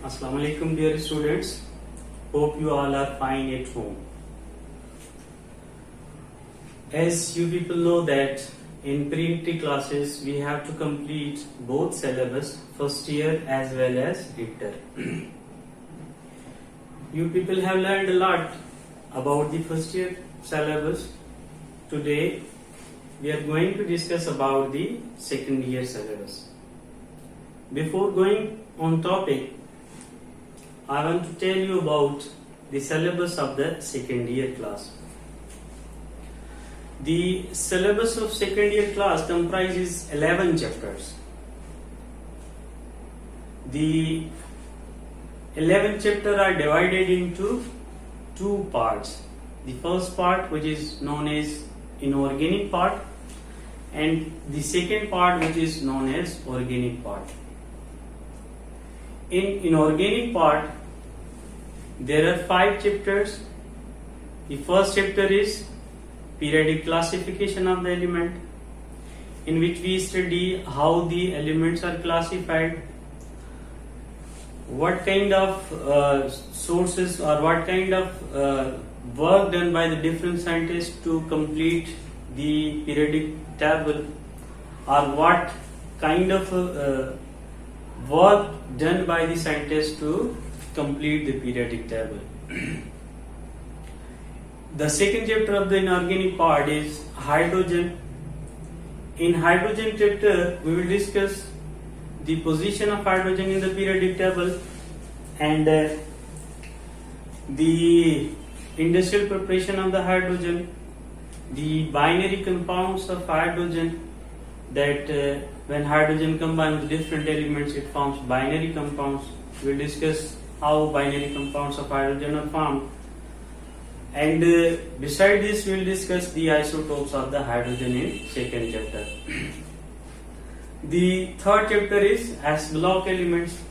Assalamu alaikum dear students. Hope you all are fine at home. As you people know that in pre-INTER classes we have to complete both syllabus first year as well as inter. You people have learned a lot about the first year syllabus. Today we are going to discuss about the second year syllabus. Before going on topic, I want to tell you about the syllabus of the second year class. The syllabus of second year class comprises 11 chapters. The 11 chapters are divided into two parts. The first part, which is known as inorganic part, and the second part, which is known as organic part. In inorganic part, there are 5 chapters. The first chapter is periodic classification of the element, in which we study how the elements are classified, what kind of sources or what kind of work done by the different scientists to complete the periodic table, or what kind of work done by the scientists to complete the periodic table. The second chapter of the inorganic part is hydrogen. In hydrogen chapter, we will discuss the position of hydrogen in the periodic table and the industrial preparation of the hydrogen, the binary compounds of hydrogen, that when hydrogen combines with different elements it forms binary compounds. We will discuss how binary compounds of hydrogen are formed, and beside this we will discuss the isotopes of the hydrogen in second chapter. The third chapter is S block elements.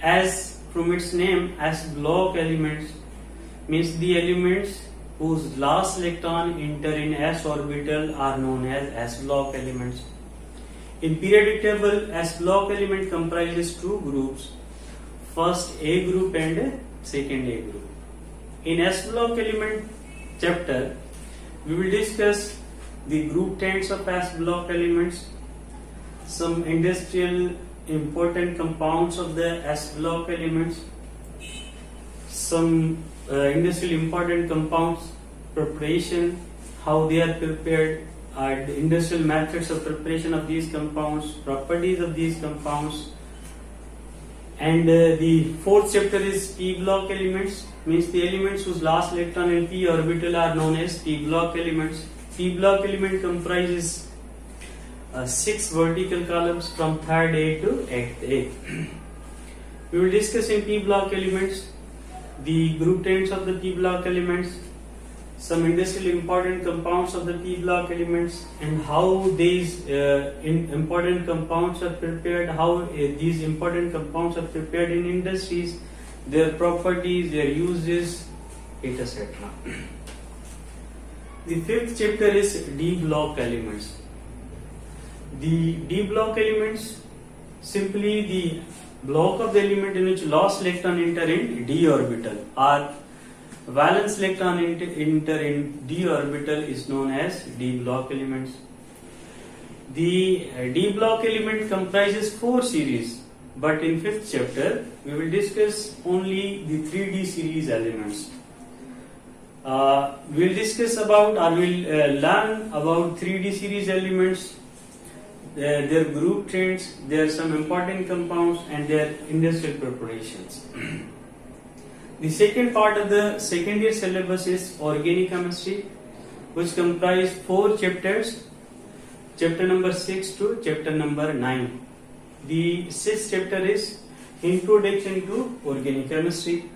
As from its name, S block elements means the elements whose last electron enter in s orbital are known as S block elements. In periodic table, S block element comprises two groups, first A group and second A group. In S block element chapter, we will discuss the group tens of S block elements, some industrial important compounds of the S block elements, some industrial important compounds, preparation, how they are prepared, the industrial methods of preparation of these compounds, properties of these compounds. And the fourth chapter is P block elements, means the elements whose last electron in p orbital are known as P block elements. P block element comprises 6 vertical columns from 3rd A to 8th A. We will discuss in P block elements the group tens of the P block elements, some industrial important compounds of the P block elements, and how these important compounds are prepared, how these important compounds are prepared in industries, their properties, their uses, etc. The fifth chapter is D block elements. The D block elements, simply the block of the element in which last electron enter in d orbital, or valence electron enter in d orbital, is known as D block elements. The D block element comprises 4 series, but in 5th chapter we will discuss only the 3D series elements. We will discuss about, or we will learn about 3D series elements, their group traits, their some important compounds, and their industrial preparations. The second part of the second year syllabus is organic chemistry, which comprise 4 chapters, chapter number 6 to chapter number 9. The 6th chapter is Introduction to Organic Chemistry.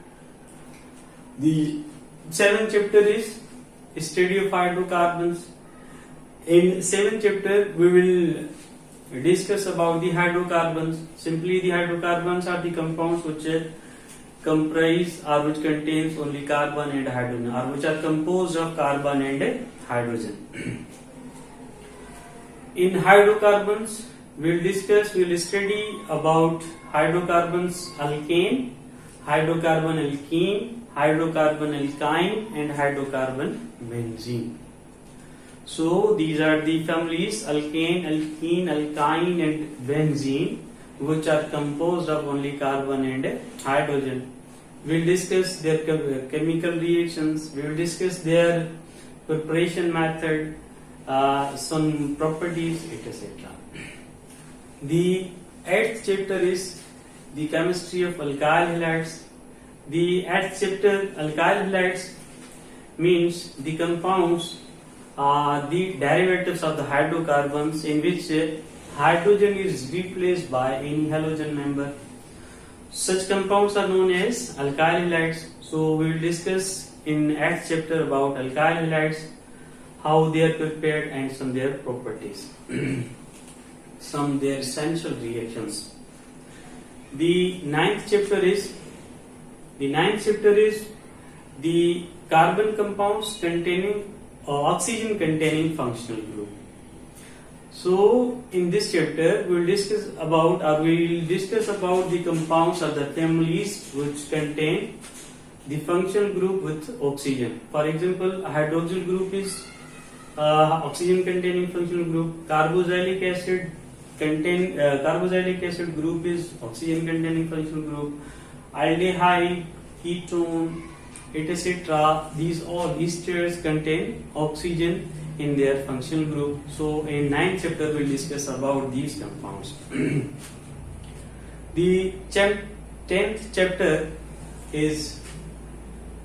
The 7th chapter is Study of Hydrocarbons. In 7th chapter we will discuss about the hydrocarbons. Simply the hydrocarbons are the compounds which comprise or which contains only carbon and hydrogen, or which are composed of carbon and hydrogen. In hydrocarbons we'll study about hydrocarbons alkane, hydrocarbon alkene, hydrocarbon alkyne, and hydrocarbon benzene. So these are the families alkane, alkene, alkyne, and benzene, which are composed of only carbon and hydrogen. We'll discuss their chemical reactions, we will discuss their preparation method, some properties, etc. The 8th chapter is the chemistry of alkyl halides. The 8th chapter, alkyl halides, means the compounds are the derivatives of the hydrocarbons in which hydrogen is replaced by any halogen member. Such compounds are known as alkyl halides. So we will discuss in 8th chapter about alkyl halides, how they are prepared, and some their properties, some their essential reactions. The 9th chapter is the carbon compounds containing oxygen containing functional group. So in this chapter we will discuss about the compounds or the families which contain the functional group with oxygen. For example, a hydroxyl group is oxygen containing functional group. Carboxylic acid group is oxygen containing functional group. Aldehyde, ketone, etc. These all esters contain oxygen in their functional group. So in 9th chapter we will discuss about these compounds. The 10th chapter is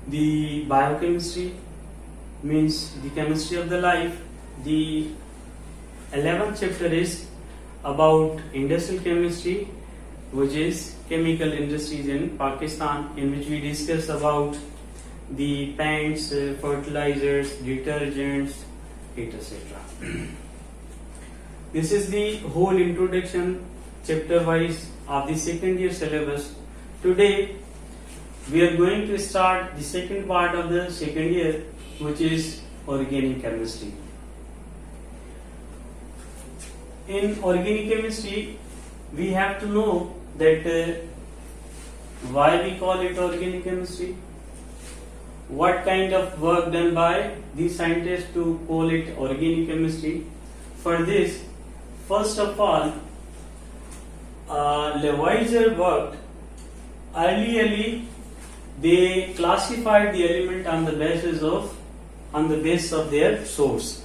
the biochemistry, means the chemistry of the life. The 11th chapter is about industrial chemistry, which is chemical industries in Pakistan, in which we discuss about the paints, fertilizers, detergents, etc. This is the whole introduction chapter wise of the second year syllabus. Today we are going to start the second part of the second year, which is organic chemistry. In organic chemistry we have to know that why we call it organic chemistry, what kind of work done by the scientists to call it organic chemistry. For this, first of all, Lavoisier worked early. They classified the element on the basis of their source.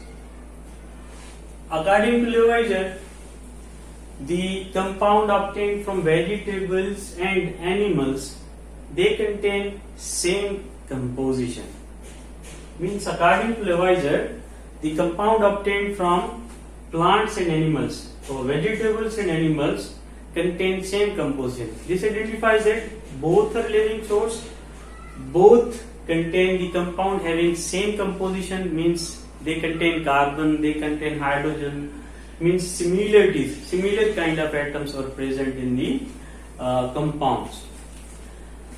According to Lavoisier, the compound obtained from vegetables and animals, they contain same composition. Means according to Lavoisier, the compound obtained from plants and animals, or vegetables and animals, contain same composition. This identifies that both are living source, both contain the compound having same composition, means they contain carbon, they contain hydrogen, means similarities, similar kind of atoms are present in the compounds.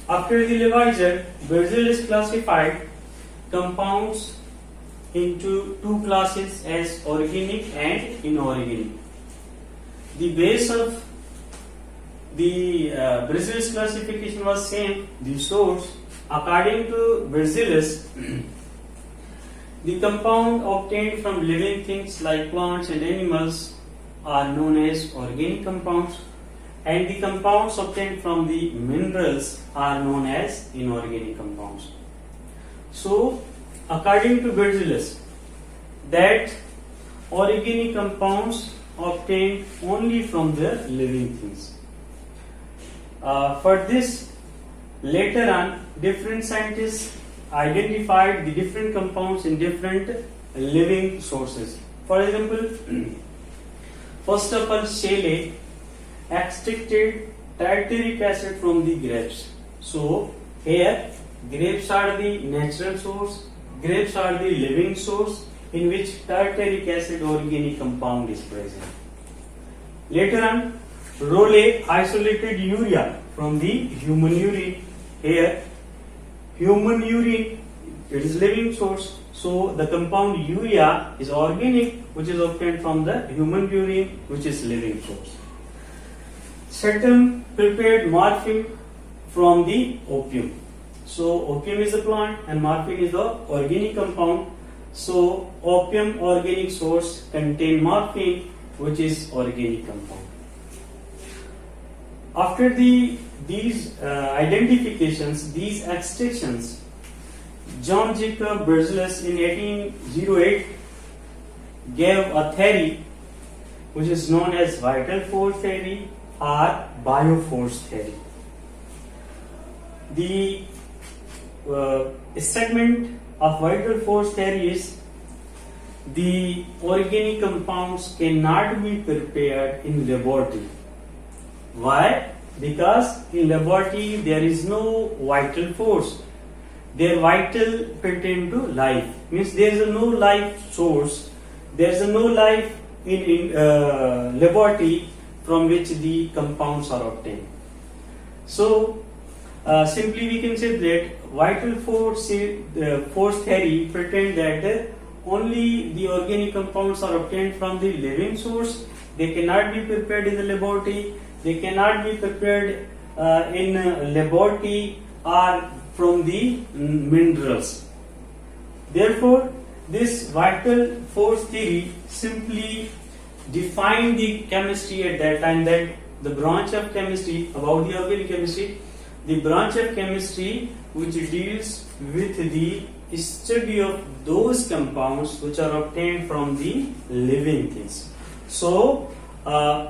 After the Lavoisier, Berzelius classified compounds into two classes as organic and inorganic. The base of the Berzelius classification was same, the source. According to Berzelius, the compound obtained from living things like plants and animals are known as organic compounds, and the compounds obtained from the minerals are known as inorganic compounds. So, according to Berzelius, that organic compounds obtained only from the living things. For this, later on, different scientists identified the different compounds in different living sources. For example, first of all, Shelley extracted tartaric acid from the grapes. So here, grapes are the natural source, grapes are the living source in which tartaric acid organic compound is present. Later on, Rowley isolated urea from the human urine. Here, human urine, it is living source. So the compound urea is organic, which is obtained from the human urine, which is living source. Certain prepared morphine from the opium. So opium is a plant and morphine is the organic compound. So opium organic source contain morphine, which is organic compound. After these identifications, these extractions, John Jacob Berzelius in 1808 gave a theory which is known as vital force theory or bioforce theory. The segment of vital force theory is the organic compounds cannot be prepared in laboratory. Why? Because in laboratory there is no vital force. Their vital pertain to life. Means there is no life source. There is no life in laboratory from which the compounds are obtained. So simply we can say that vital force theory pretend that only the organic compounds are obtained from the living source. They cannot be prepared in the laboratory. They cannot be prepared in laboratory or from the minerals. Therefore, this vital force theory simply defined the chemistry at that time, that the branch of chemistry about the organic chemistry, the branch of chemistry which deals with the study of those compounds which are obtained from the living things. So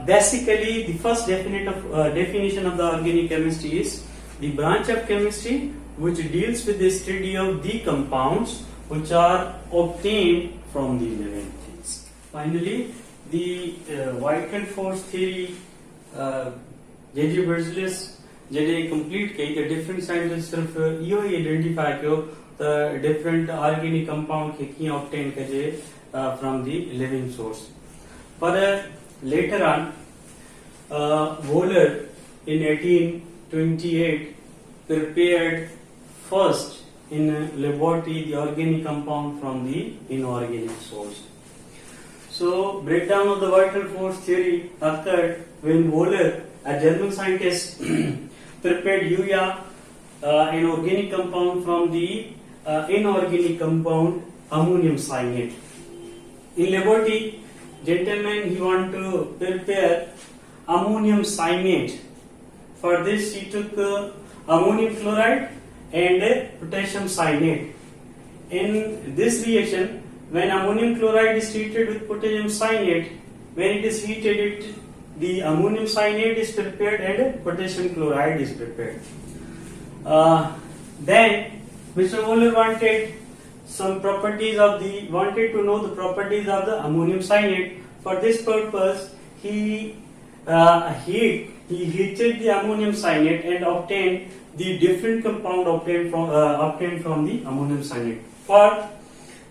basically the first definition of the organic chemistry is the branch of chemistry which deals with the study of the compounds which are obtained from the living things. Finally, the vital force theory, J.J. Berzelius जैसे complete कई the different scientists सिर्फ यो ही identify क्यों the different organic compound के किया obtain करे from the living source. But later on, Wohler in 1828 prepared first in laboratory the organic compound from the inorganic source. So breakdown of the vital force theory occurred when Wohler, a German scientist, prepared urea, an organic compound from the inorganic compound ammonium cyanate. In laboratory, gentlemen, he want to prepare ammonium cyanate. For this, he took ammonium chloride and potassium cyanate. In this reaction, when ammonium chloride is treated with potassium cyanate, when it is heated, the ammonium cyanate is prepared and potassium chloride is prepared. Then Mr. Wohler wanted to know the properties of the ammonium cyanate. For this purpose, he heated the ammonium cyanate and obtained the different compound obtained from the ammonium cyanate. For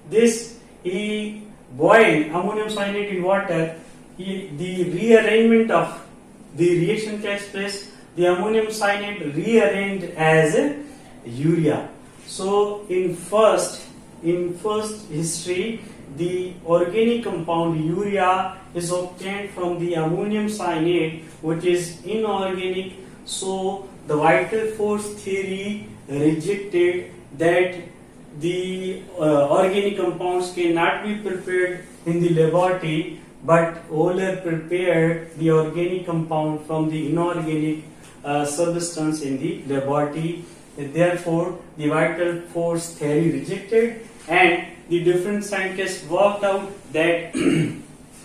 this, he boiled ammonium cyanate in water. The rearrangement of the reaction takes place. The ammonium cyanate rearranged as urea. So in first history, the organic compound urea is obtained from the ammonium cyanate, which is inorganic. So the vital force theory rejected that the organic compounds cannot be prepared in the laboratory, but Wohler prepared the organic compound from the inorganic substance in the laboratory. Therefore, the vital force theory rejected, and the different scientists worked out that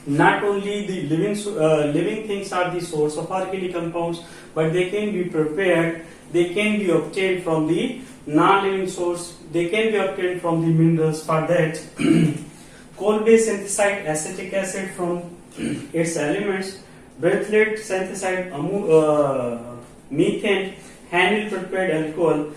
not only the living things are the source of organic compounds, but they can be prepared, they can be obtained from the non-living source, they can be obtained from the minerals. For that, Kolbe synthesized acetic acid from its elements, Berthollet synthesized methane, Hanel prepared alcohol.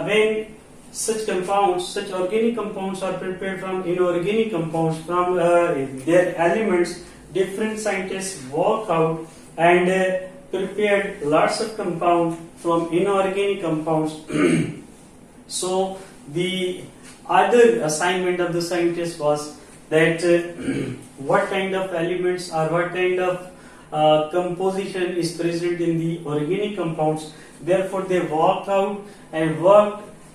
When such organic compounds are prepared from inorganic compounds, from their elements, different scientists work out and prepared lots of compounds from inorganic compounds. So the other assignment of the scientist was that what kind of elements or what kind of composition is present in the organic compounds. Therefore, they walked out and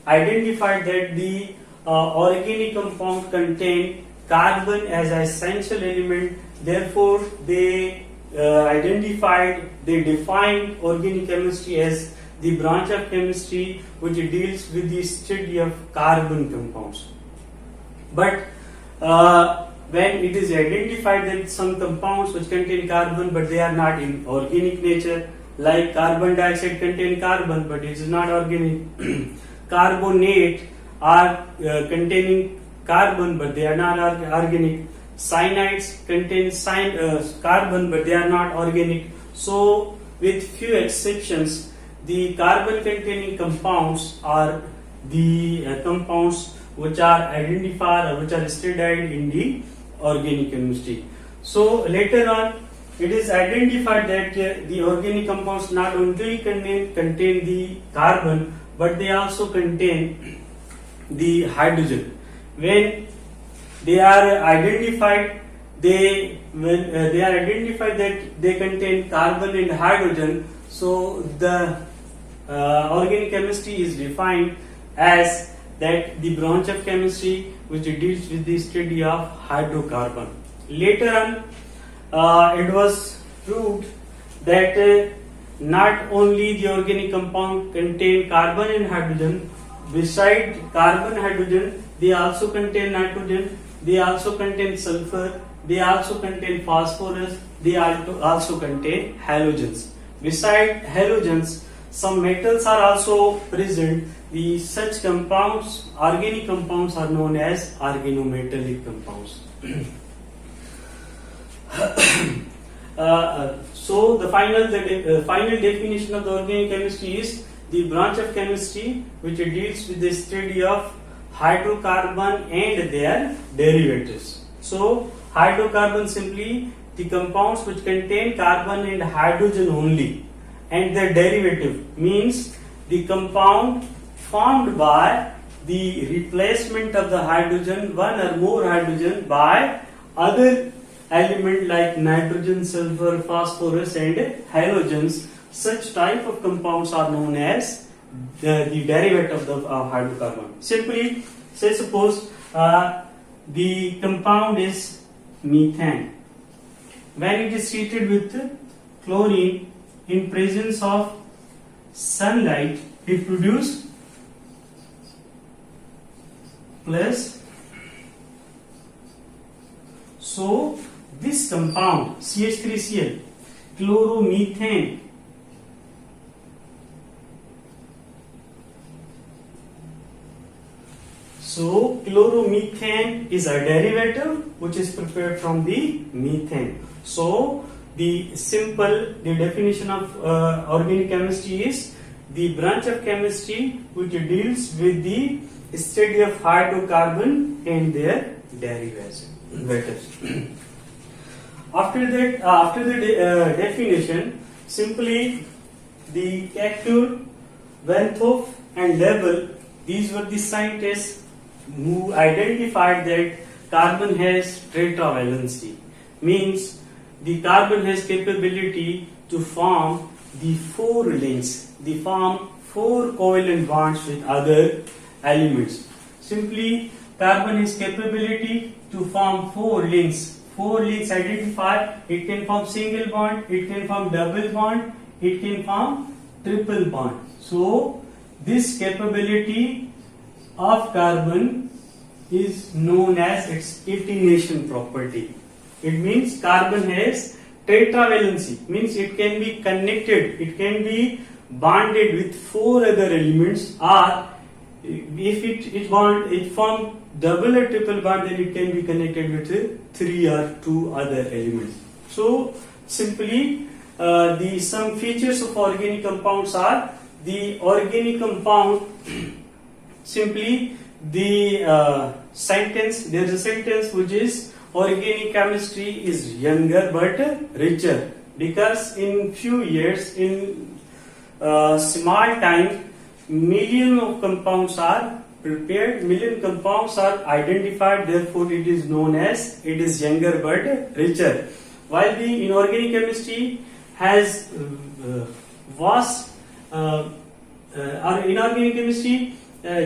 identified that the organic compound contain carbon as an essential element. Therefore, they defined organic chemistry as the branch of chemistry which deals with the study of carbon compounds. But when it is identified that some compounds which contain carbon but they are not in organic nature, like carbon dioxide contain carbon but it is not organic, carbonate are containing carbon but they are not organic, cyanides contain carbon but they are not organic. So with few exceptions, the carbon containing compounds are the compounds which are identified or which are studied in the organic chemistry. So later on, it is identified that the organic compounds not only contain the carbon but they also contain the hydrogen. When they are identified, that they contain carbon and hydrogen. So the organic chemistry is defined as that the branch of chemistry which deals with the study of hydrocarbon. Later on, it was proved that not only the organic compound contain carbon and hydrogen, beside carbon hydrogen, they also contain nitrogen, they also contain sulfur, they also contain phosphorus, they also contain halogens. Beside halogens, some metals are also present. Such compounds, organic compounds, are known as organometallic compounds. So the final definition of the organic chemistry is the branch of chemistry which deals with the study of hydrocarbon and their derivatives. So hydrocarbon simply the compounds which contain carbon and hydrogen only, and their derivative means the compound formed by the replacement of the hydrogen, one or more hydrogen, by other element like nitrogen, sulfur, phosphorus and halogens. Such type of compounds are known as the derivative of the hydrocarbon. Simply say suppose the compound is methane. When it is treated with chlorine in presence of sunlight, it produces plus. So this compound CH3Cl, chloromethane, so chloromethane is a derivative which is prepared from the methane. So the definition of organic chemistry is the branch of chemistry which deals with the study of hydrocarbon and their derivatives. After the definition, simply the Cacture, Van 't Hoff and Lebel, these were the scientists who identified that carbon has tetravalency, means the carbon has capability to form the four links, they form four covalent bonds with other elements. Simply carbon has capability to form four links. Four links identified, it can form single bond, it can form double bond, it can form triple bond. So this capability of carbon is known as its catenation property. It means carbon has tetravalency, means it can be connected, it can be bonded with four other elements, or if it form double or triple bond, then it can be connected with three or two other elements. So simply some features of organic compounds are the organic compound simply the sentence, there is a sentence which is organic chemistry is younger but richer, because in few years, in small time, million of compounds are prepared, million compounds are identified, therefore it is known as it is younger but richer. While the inorganic chemistry has vast और inorganic chemistry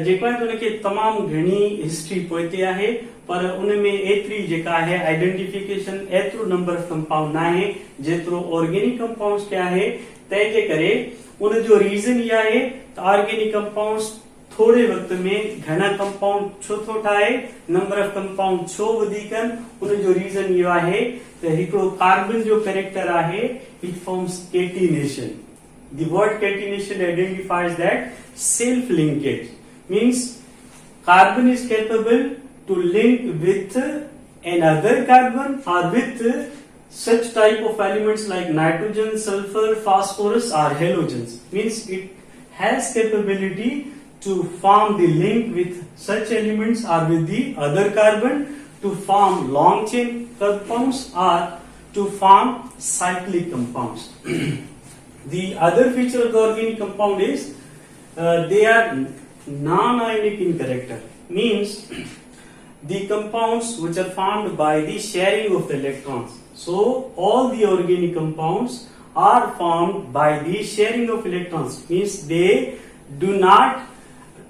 जेको आहे उनखे तमाम घणी history पोइते आहे पर उनमें एतरी जेका है आइडेंटिफिकेशन एतरो नंबर ऑफ कंपाउंड ना है जेतरो ऑर्गेनिक कंपाउंड्स के आहे तंहिंजे करे उन जो रीजन ये आहे त ऑर्गेनिक कंपाउंड्स थोड़े वक्त में घना कंपाउंड छो थो ठाहे नंबर ऑफ कंपाउंड छो वधीक उन जो रीजन ये आहे त हिकड़ो कार्बन जो कैरेक्टर आहे it forms catenation. The word catenation identifies that self linkage means carbon is capable to link with another carbon or with such type of elements like nitrogen, sulfur, phosphorus or halogens. Means it has capability to form the link with such elements or with the other carbon to form long chain compounds or to form cyclic compounds. The other feature of the organic compound is they are non-ionic in character. Means the compounds which are formed by the sharing of the electrons. So all the organic compounds are formed by the sharing of electrons. Means they do not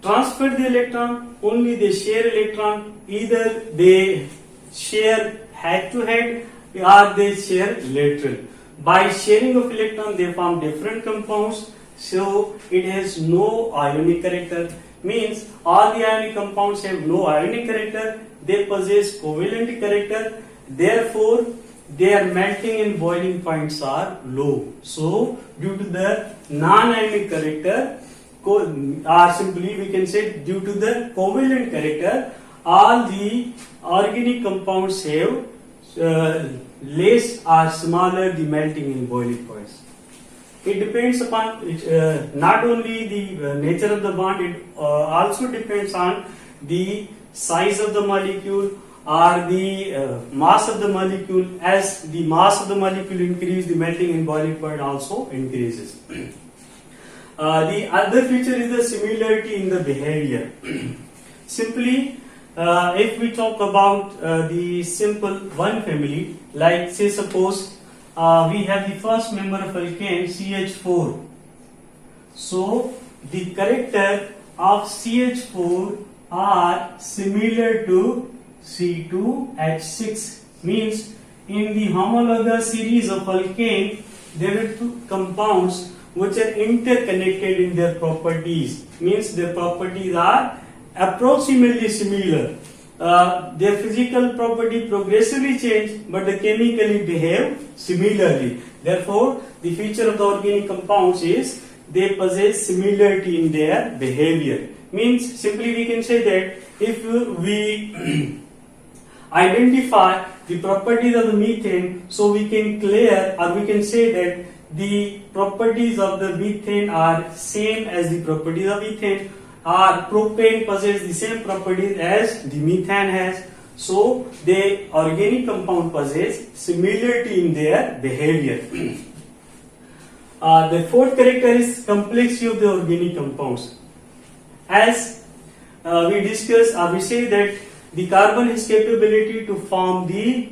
transfer the electron, only they share electron. Either they share head to head or they share lateral. By sharing of electron they form different compounds, so it has no ionic character. Means all the ionic compounds have no ionic character, they possess covalent character, therefore their melting and boiling points are low. So due to the non-ionic character or simply we can say due to the covalent character, all the organic compounds have less or smaller the melting and boiling points. It depends upon not only the nature of the bond, it also depends on the size of the molecule or the mass of the molecule. As the mass of the molecule increases, the melting and boiling point also increases. The other feature is the similarity in the behavior. Simply if we talk about the simple one family, like say suppose we have the first member of alkane CH4. So the character of CH4 are similar to C2H6. Means in the homologous series of alkane there are two compounds which are interconnected in their properties. Means their properties are approximately similar. Their physical property progressively change, but they chemically behave similarly. Therefore, the feature of the organic compounds is they possess similarity in their behavior. Means simply we can say that if we identify the properties of the methane, so we can clear or we can say that the properties of the methane are same as the properties of ethane. Or propane possess the same properties as the methane has, so the organic compound possess similarity in their behavior. The fourth character is complexity of the organic compounds. As we discussed, we say that the carbon has capability to form the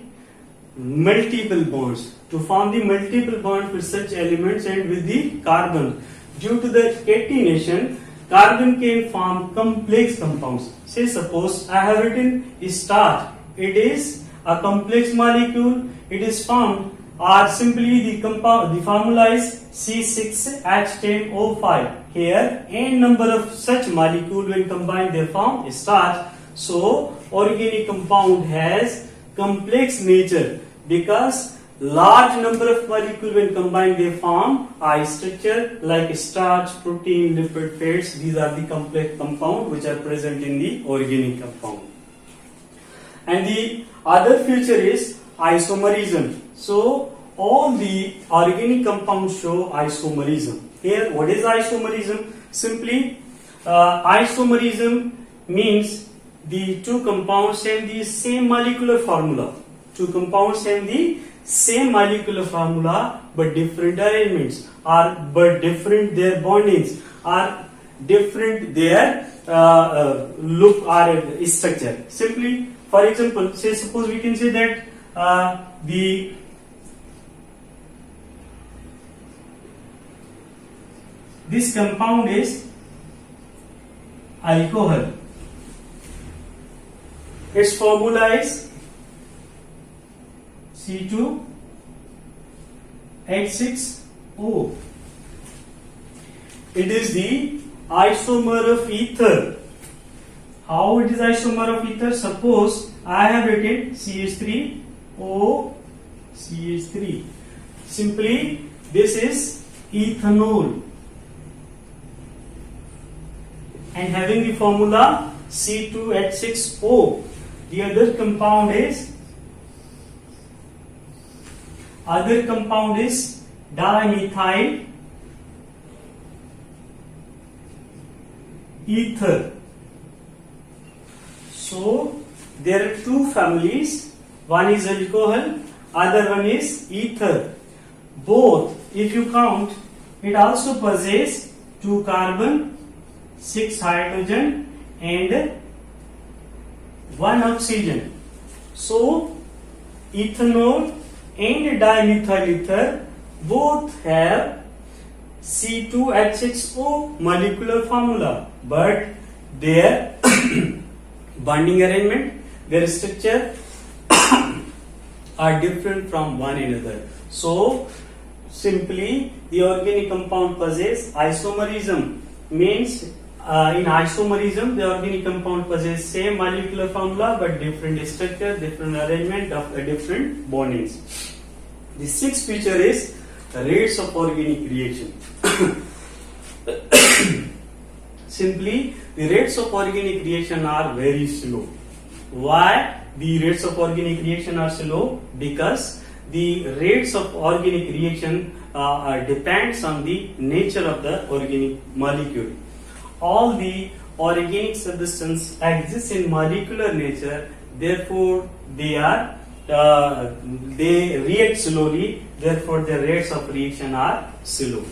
multiple bonds, with such elements and with the carbon. Due to the catenation, carbon can form complex compounds. Say suppose I have written starch. It is a complex molecule. It is formed or simply the formula is C6H10O5. Here n number of such molecules when combined they form starch. So organic compound has complex nature because large number of molecules when combined they form a structure like starch, protein, lipid, fats. These are the complex compounds which are present in the organic compound. And the other feature is isomerism. So all the organic compounds show isomerism. Here what is isomerism? Simply isomerism means the two compounds have the same molecular formula. Two compounds have the same molecular formula but different arrangements or but different their bondings or different their look or structure. Simply, for example, say suppose we can say that this compound is alcohol. Its formula is C2H6O. It is the isomer of ether. How it is isomer of ether? Suppose I have written CH3O CH3. Simply, this is ethanol, and having the formula C2H6O. The other compound is dimethyl ether. So there are two families. One is alcohol, other one is ether. Both, if you count, it also possesses 2 carbon, 6 hydrogen, and 1 oxygen. So ethanol and dimethyl ether both have C2H6O molecular formula, but their bonding arrangement, their structure are different from one another. So simply, the organic compound possesses isomerism. Means in isomerism, the organic compound possesses same molecular formula but different structure, different arrangement of different bondings. The sixth feature is rates of organic reaction. Simply, the rates of organic reaction are very slow. Why the rates of organic reaction are slow? Because the rates of organic reaction depends on the nature of the organic molecule. All the organic substances exist in molecular nature, therefore they react slowly, therefore their rates of reaction are slow.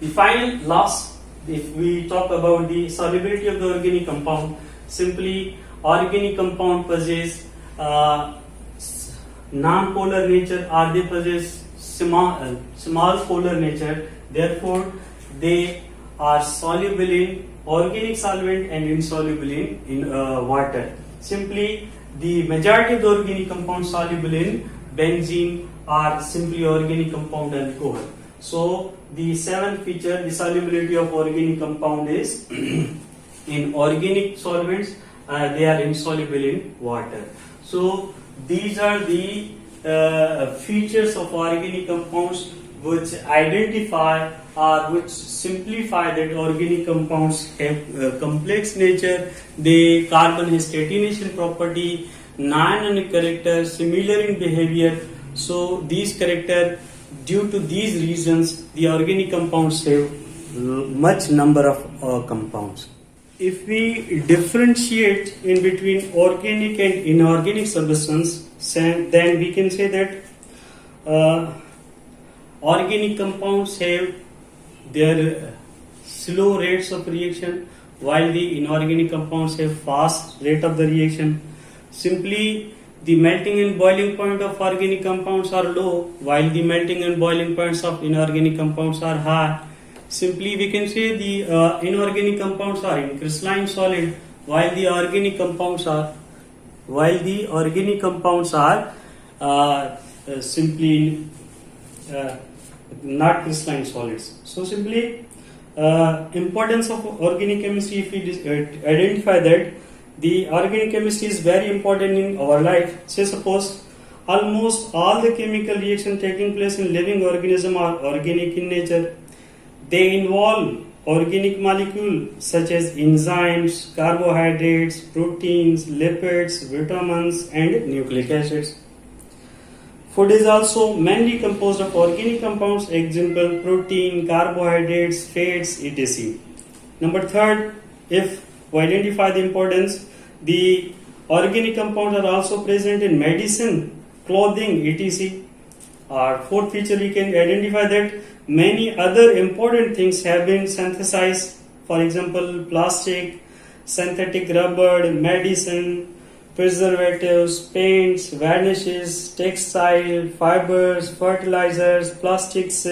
The final last, if we talk about the solubility of the organic compound, simply organic compound possess non-polar nature, or they possess small polar nature, therefore they are soluble in organic solvent and insoluble in water. Simply, the majority of the organic compounds soluble in benzene are simply organic compound alcohol. So the seventh feature, the solubility of organic compound is in organic solvents, they are insoluble in water. So these are the features of organic compounds which identify or which simplify that organic compounds have complex nature. The carbon has catenation property, non-ionic character, similar in behavior. So these character, due to these reasons, the organic compounds have much number of compounds. If we differentiate in between organic and inorganic substance, then we can say that organic compounds have their slow rates of reaction, while the inorganic compounds have fast rate of the reaction. Simply, the melting and boiling point of organic compounds are low, while the melting and boiling points of inorganic compounds are high. Simply, we can say the inorganic compounds are in crystalline solid, while the organic compounds are simply not crystalline solids. So simply, importance of organic chemistry, if we identify that the organic chemistry is very important in our life. Say suppose almost all the chemical reaction taking place in living organism are organic in nature. They involve organic molecules such as enzymes, carbohydrates, proteins, lipids, vitamins, and nucleic acids. Food is also mainly composed of organic compounds, example protein, carbohydrates, fats, etc. Number third, if we identify the importance, the organic compounds are also present in medicine, clothing, etc. Fourth feature, we can identify that many other important things have been synthesized For example, plastic, synthetic rubber, medicine, preservatives, paints, varnishes, textile, fibers, fertilizers, plastics,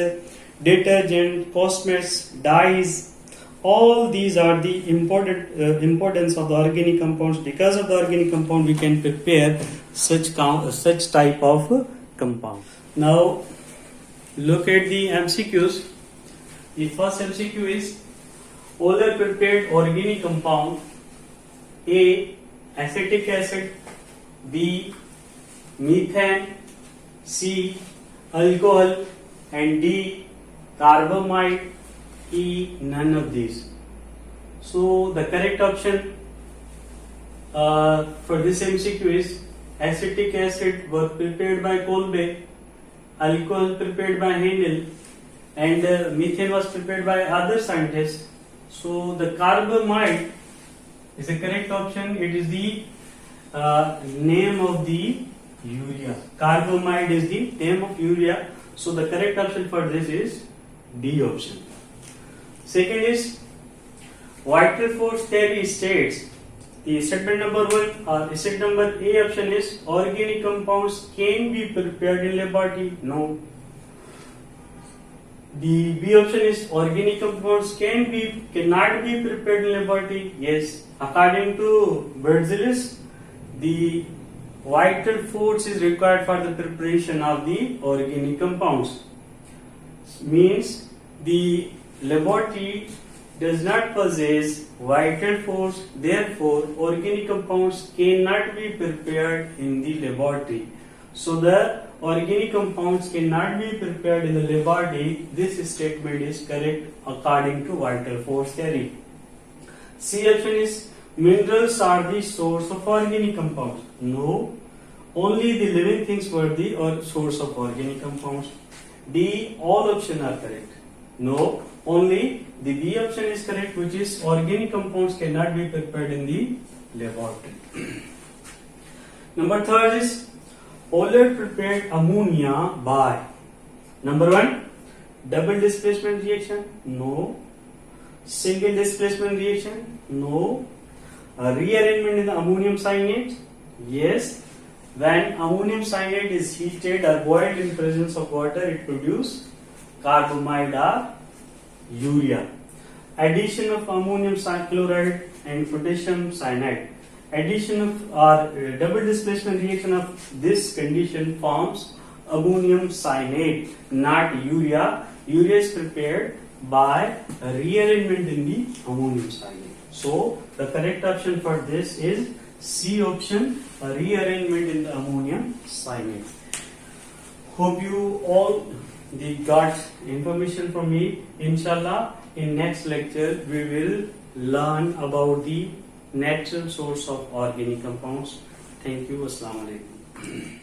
detergent, cosmetics, dyes. All these are the importance of the organic compounds. Because of the organic compound, we can prepare such type of compound. Now, look at the MCQs. The first MCQ is Euler prepared organic compound: A. Acetic acid, B. Methane, C. Alcohol, and D. Carbamide, E. None of these. So the correct option for this MCQ is acetic acid was prepared by Kolbe, alcohol prepared by Handel, and methane was prepared by other scientists. So the carbamide is the correct option. It is the name of the urea. Carbamide is the name of urea. So the correct option for this is D option. Second is vital force theory states the statement number 1 or statement number A option is organic compounds can be prepared in laboratory. No. The B option is organic compounds cannot be prepared in laboratory. Yes. According to Berzelius, the vital force is required for the preparation of the organic compounds. Means the laboratory does not possess vital force, therefore organic compounds cannot be prepared in the laboratory. So the organic compounds cannot be prepared in the laboratory. This statement is correct according to vital force theory. C option is minerals are the source of organic compounds. No, only the living things were the source of organic compounds. D, all options are correct. No, only the B option is correct, which is organic compounds cannot be prepared in the laboratory. Number third is Euler prepared ammonia by number 1, double displacement reaction. No. Single displacement reaction. No. Rearrangement in the ammonium cyanide. Yes. When ammonium cyanide is heated or boiled in presence of water, it produces carbamide or urea. Addition of ammonium chloride and potassium cyanide. Addition of or double displacement reaction of this condition forms ammonium cyanide, not urea. Urea is prepared by rearrangement in the ammonium cyanide. So the correct option for this is C option, rearrangement in the ammonium cyanide. Hope you all got information from me. Inshallah, in next lecture we will learn about the natural source of organic compounds. Thank you. Assalamu alaikum.